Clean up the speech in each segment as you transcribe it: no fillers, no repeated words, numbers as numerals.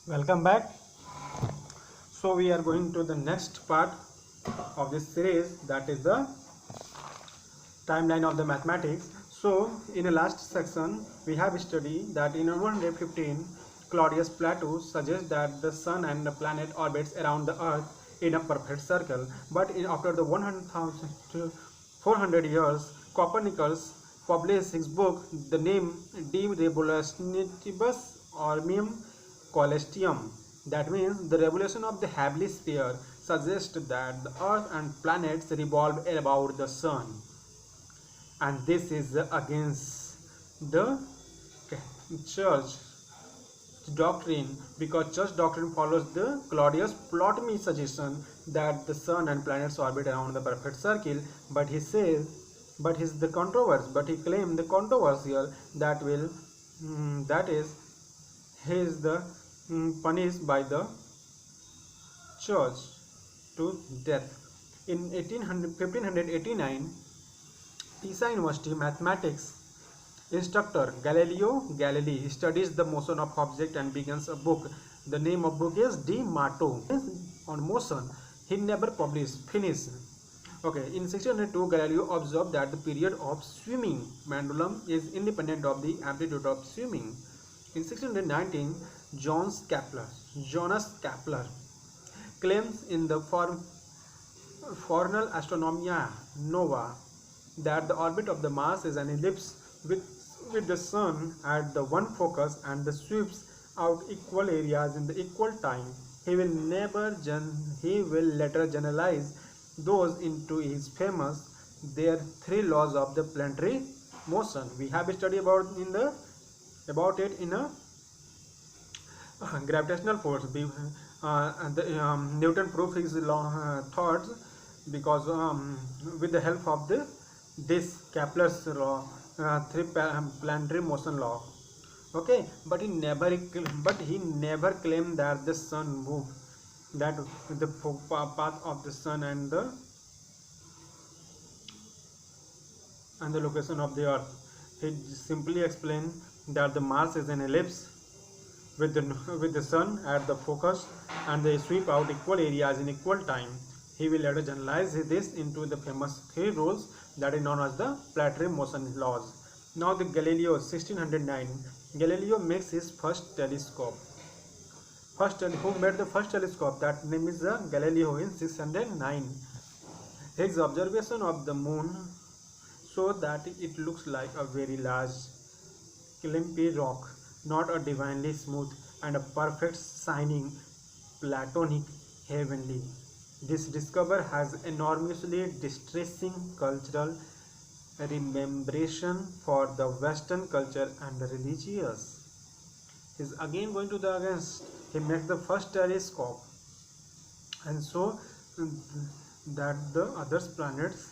Welcome back. So we are going to the next part of this series, that is the timeline of the mathematics. So in the last section we have studied that in 115 Claudius Plato suggests that the sun and the planet orbits around the earth in a perfect circle, but after the 100,000 to 400 years Copernicus published his book, the name De Revolutionibus Orbium Coelestium. That means the revolution of the Hubble sphere suggests that the earth and planets revolve about the sun, and this is against the church doctrine, because church doctrine follows the Claudius Ptolemy suggestion that the sun and planets orbit around the perfect circle. But he says, but he claimed the controversial that will that is he is the punished by the church to death. In 1589, Pisa University mathematics instructor Galileo Galilei studies the motion of object and begins a book. The name of book is De Moto on motion. He never finished. Okay, in 1602 Galileo observed that the period of swimming pendulum is independent of the amplitude of swimming. In 1619 Jonas Kepler claims in the Fornal Astronomia Nova that the orbit of the Mars is an ellipse with the sun at the one focus and the sweeps out equal areas in the equal time. He will later generalize those into his famous there three laws of the planetary motion. We have studied about it in a gravitational force. Newton proved his thoughts because with the help of this Kepler's law, three planetary motion law. Okay, but he never claimed that the sun moved, that the path of the sun and the location of the earth. He simply explained that the Mars is an ellipse with the sun at the focus and they sweep out equal areas in equal time. He will later generalize this into the famous three rules that is known as the planetary motion laws. Now the Galileo 1609, Galileo makes his first telescope. Who made the first telescope? That name is Galileo in 609. His observation of the moon so that it looks like a very large clumpy rock, not a divinely smooth and a perfect shining platonic heavenly. This discovery has enormously distressing cultural remembration for the Western culture and the religious. He's again going to the against. He makes the first telescope, and so that the other planets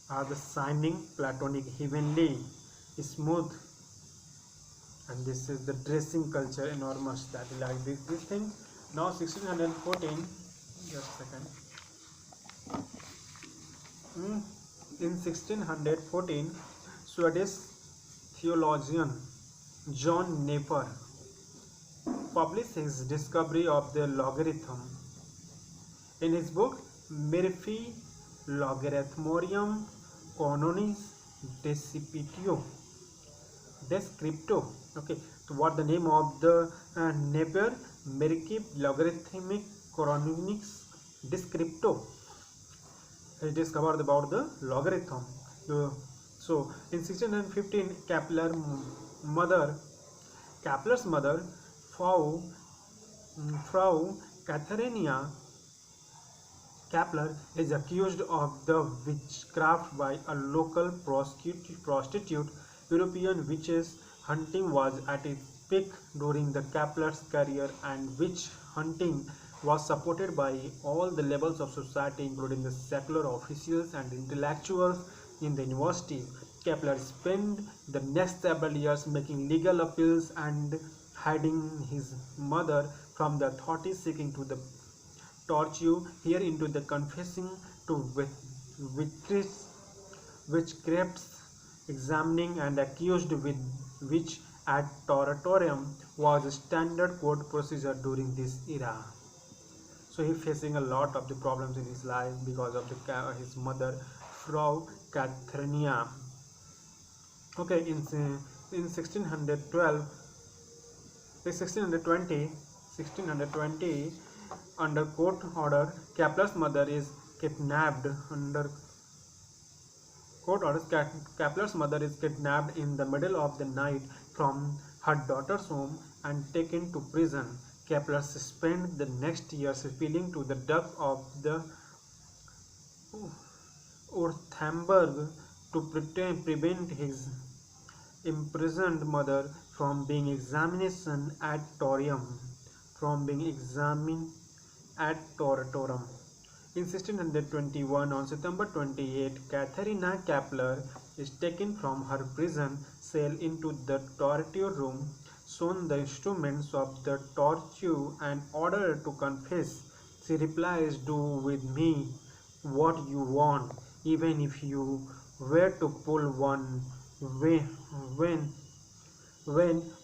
are the shining platonic heavenly smooth, and this is the dressing culture enormous that is like this thing. Now 1614, just a second. In 1614, Swedish theologian John Napier published his discovery of the logarithm. In his book Murphy Logarithmorium Canonis Descriptio. Okay, so what the name of the Napier? Murphy Logarithmic Canonis Descriptio. He discovered about the logarithm. So in 1615, Kepler's mother, Frau Catharina Kepler, is accused of the witchcraft by a local prostitute. European witches hunting was at its peak during the Kepler's career, and witch hunting was supported by all the levels of society, including the secular officials and intellectuals in the university. Kepler spent the next several years making legal appeals and hiding his mother from the authorities, seeking to the torture here into the confessing to witchcrafts, examining and accused with which at Toratorium was a standard court procedure during this era. So he facing a lot of the problems in his life because of his mother, Frau Catherina. Okay, in 1612, 1620, under court order, Kepler's mother is kidnapped. Under court orders, Kepler's mother is kidnapped in the middle of the night from her daughter's home and taken to prison. Kepler spent the next years appealing to the Duke of the Württemberg to prevent his imprisoned mother from being examined at Torium, from being examined at Toratorum. In 1621, on September 28, Katharina Kepler is taken from her prison cell into the torture room, shown the instruments of the torture, and ordered to confess. She replies, "Do with me what you want, even if you were to pull one vein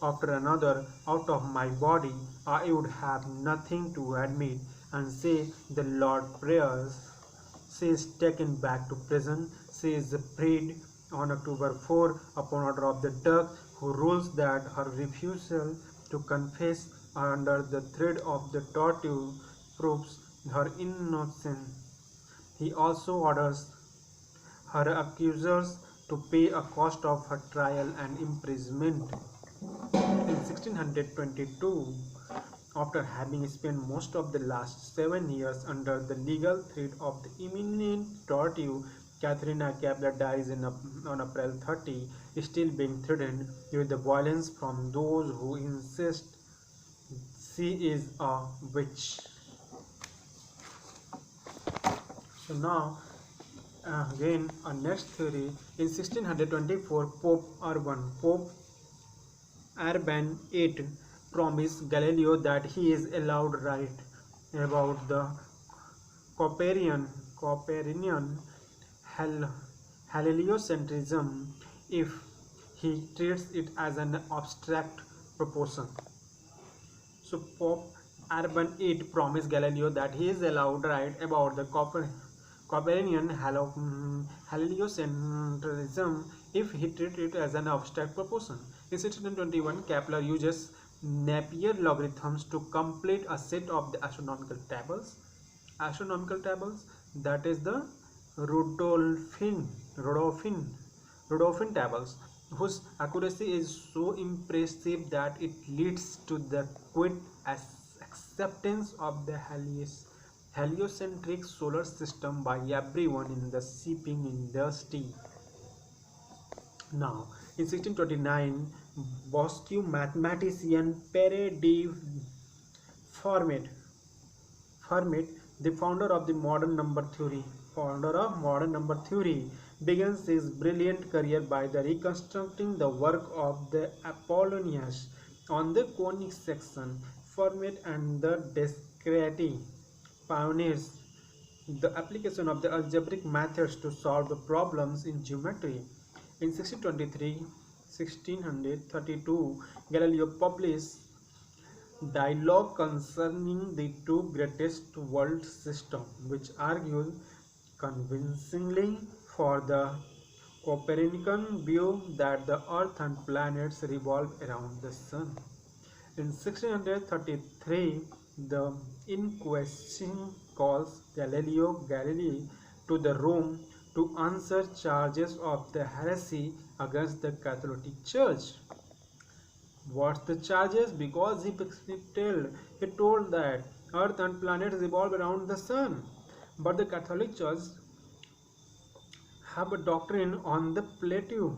after another out of my body, I would have nothing to admit and say the Lord's prayers." She is taken back to prison. She is freed on October 4 upon order of the Duke, who rules that her refusal to confess under the threat of the torture proves her innocence. He also orders her accusers to pay a cost of her trial and imprisonment. In 1622, after having spent most of the last 7 years under the legal threat of the imminent torture, Katharina Kepler dies on April 30, still being threatened with the violence from those who insist she is a witch. So now, again, our next theory. In 1624, Pope Urban VIII promised Galileo that he is allowed to write about the Copernican heliocentrism if he treats it as an abstract proposition. So Pope Urban VIII promised Galileo that he is allowed to write about the Copernican heliocentrism if he treated it as an abstract proposition. In 1621, Kepler uses Napier logarithms to complete a set of the astronomical tables. That is the Rudolphine tables, whose accuracy is so impressive that it leads to the quick acceptance of the heliocentric solar system by everyone in the shipping industry. Now, in 1629, Bosque mathematician Pierre de Fermat, the founder of modern number theory, begins his brilliant career by reconstructing the work of the Apollonius on the conic section. Fermat and the Descartes pioneers the application of the algebraic methods to solve the problems in geometry. In 1632, Galileo published Dialogue Concerning the Two Greatest World Systems, which argues convincingly for the Copernican view that the Earth and planets revolve around the Sun. In 1633, the Inquisition calls Galileo Galilei to the Rome to answer charges of the heresy against the Catholic Church. What's the charges? Because he told that Earth and planets revolve around the Sun, but the Catholic Church have a doctrine on the plateau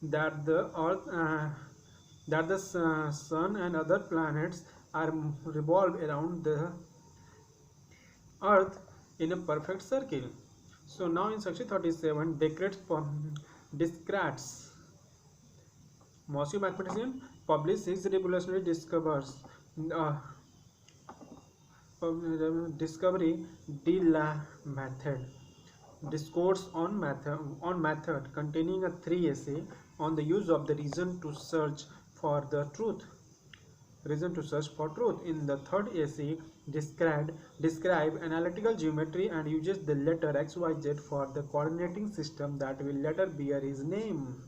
that the Sun and other planets are revolve around the Earth in a perfect circle. So now in section 37, Descartes, Moscow mathematician, published his revolutionary discovery de la method, discourse on method, containing a 3 essay on the use of the reason to search for the truth. Reason to search for truth. In the third essay, describe analytical geometry and uses the letter XYZ for the coordinating system that will later bear his name.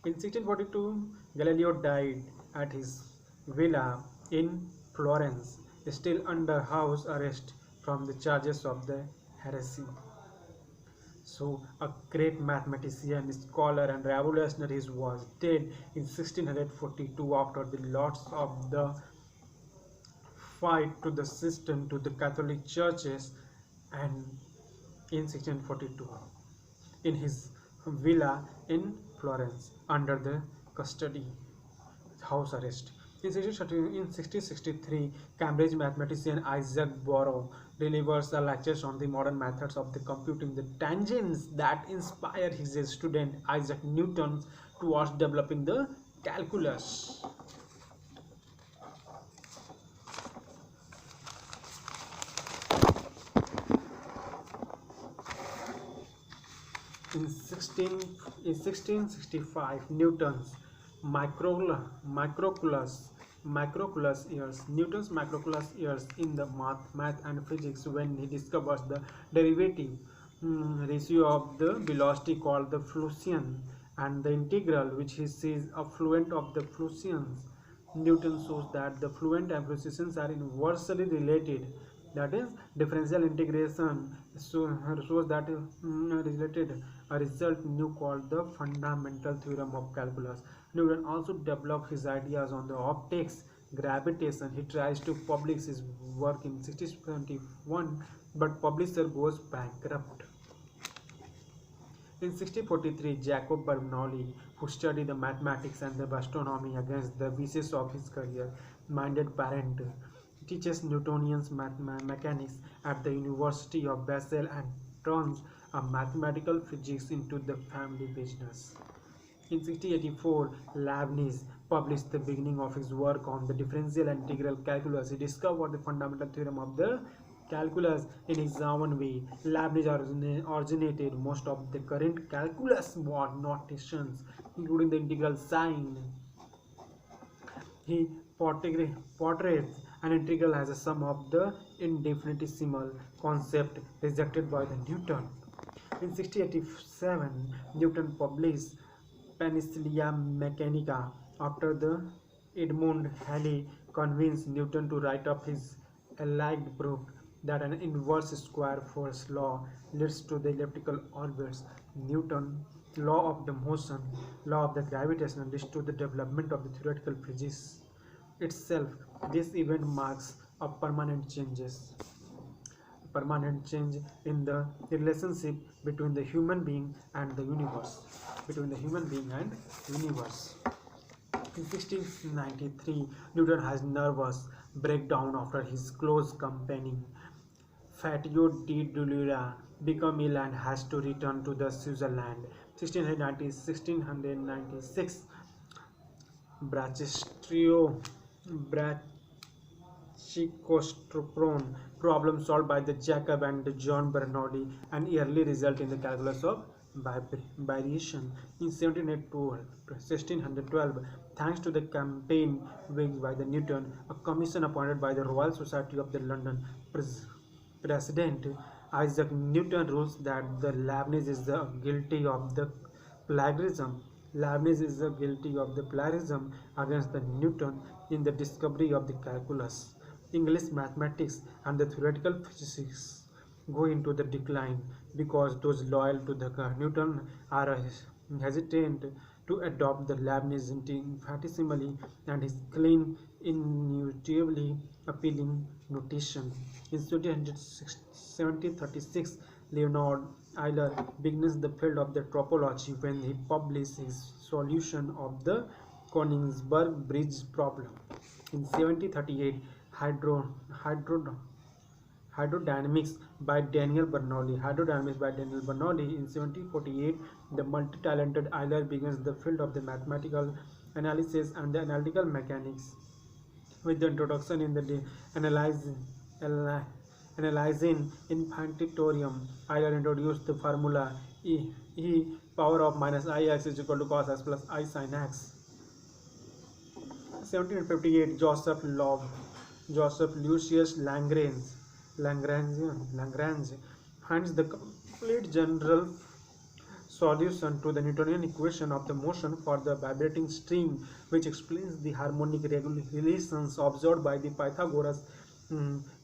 In 1642, Galileo died at his villa in Florence, still under house arrest from the charges of the heresy. So, a great mathematician, scholar, and revolutionary was dead in 1642 after the loss of the fight to the system to the Catholic churches, and in 1642 in his villa in Florence under the custody house arrest. In 1663, Cambridge mathematician Isaac Barrow delivers a lecture on the modern methods of the computing the tangents that inspired his student Isaac Newton towards developing the calculus. In 1665, Newton's microculus years. Newton's microculus years in the math and physics when he discovers the derivative ratio of the velocity called the Fluxion and the integral which he sees a fluent of the Fluxions. Newton shows that the fluent and Fluxions are inversely related. That is, differential integration shows that related a result new called the fundamental theorem of calculus. Newton also developed his ideas on the optics, gravitation. He tries to publish his work in 1671, but publisher goes bankrupt. In 1643, Jacob Bernoulli, who studied the mathematics and the astronomy against the wishes of his career-minded parent, teaches Newtonian mechanics at the University of Basel and turns a mathematical physics into the family business. In 1684, Leibniz published the beginning of his work on the differential and integral calculus. He discovered the fundamental theorem of the calculus in his own way. Leibniz originated most of the current calculus notations, including the integral sign. He portrays an integral as a sum of the infinitesimal concept rejected by the Newton. In 1687, Newton published Penicillia Mechanica after the Edmund Halley convinced Newton to write up his alleged proof that an inverse square force law leads to the elliptical orbits. Newton's law of the motion, law of the gravitation leads to the development of the theoretical physics itself. This event marks a permanent change in the relationship between the human being and the universe. In 1693, Newton has nervous breakdown after his close companion Fatio di Dulura become ill and has to return to the Switzerland. 1696, brachicostropron problem solved by the Jacob and John Bernoulli, an early result in the calculus of variation. In 1612, thanks to the campaign waged by the Newton, a commission appointed by the Royal Society of the London President Isaac Newton rules that the Leibniz is guilty of the plagiarism. Against the Newton in the discovery of the calculus. English mathematics and the theoretical physics go into the decline because those loyal to the Newton are hesitant to adopt the Leibniz infinitesimally and his clean, intuitively appealing notation. In 1736, Leonard Euler begins the field of the topology when he published his solution of the Königsberg bridge problem. In 1738, hydrodynamics by Daniel Bernoulli. In 1748, the multi-talented Euler begins the field of the mathematical analysis and the analytical mechanics. With the introduction in the analyzing infinitorium, Euler introduced the formula E e power of minus ix is equal to cos x plus I sin x. 1758 Joseph Lucius Lagrange finds the complete general solution to the Newtonian equation of the motion for the vibrating string, which explains the harmonic relations observed by the Pythagoras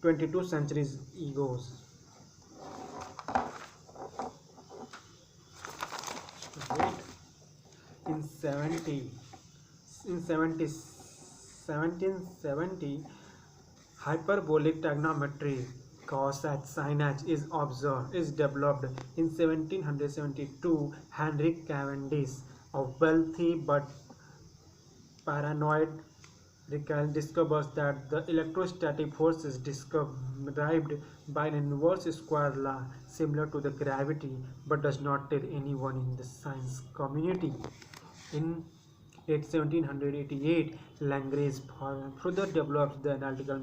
22 centuries ago. In 1770, hyperbolic trigonometry cos h sin h is developed. In 1772, Henry Cavendish, a wealthy but paranoid Rickle discovers that the electrostatic force is derived by an inverse square law similar to the gravity, but does not tell anyone in the science community. In 1788, Lagrange further developed the analytical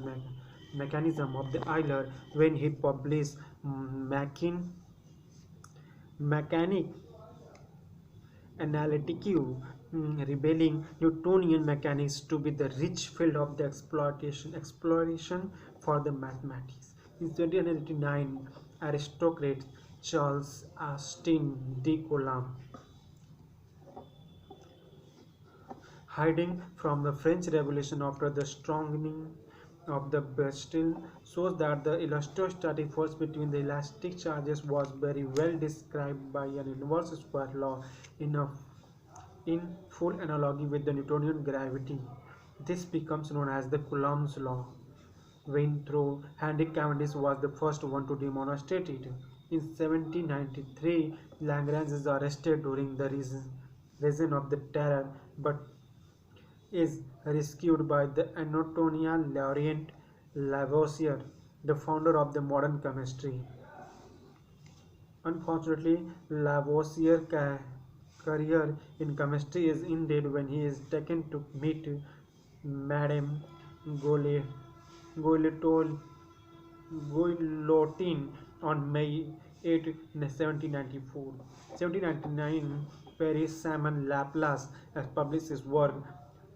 mechanism of the Euler when he published Mechanique Analytique, revealing Newtonian mechanics to be the rich field of the exploration for the mathematics. In 1789, aristocrat Charles Austin de Coulomb, hiding from the French Revolution after the strengthening of the Bastille, shows that the electrostatic force between the elastic charges was very well described by an inverse square law in full analogy with the Newtonian gravity. This becomes known as the Coulomb's law, when through Henry Cavendish was the first one to demonstrate it. In 1793, Lagrange is arrested during the reign of the Terror, but is rescued by the Antoine Laurent Lavoisier, the founder of the modern chemistry. Unfortunately, Lavoisier's career in chemistry is ended when he is taken to meet Madame Guillotin on May 8, 1794. 1799, Paris Simon Laplace has published his work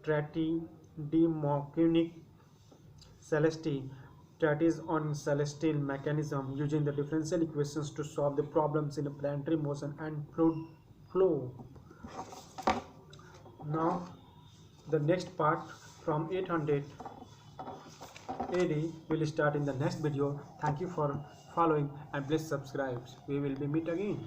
Traité de Mécanique Céleste, treatise on celestial mechanism, using the differential equations to solve the problems in planetary motion and fluid flow. Now, the next part from 800 AD will start in the next video. Thank you for following and please subscribe. We will be meet again.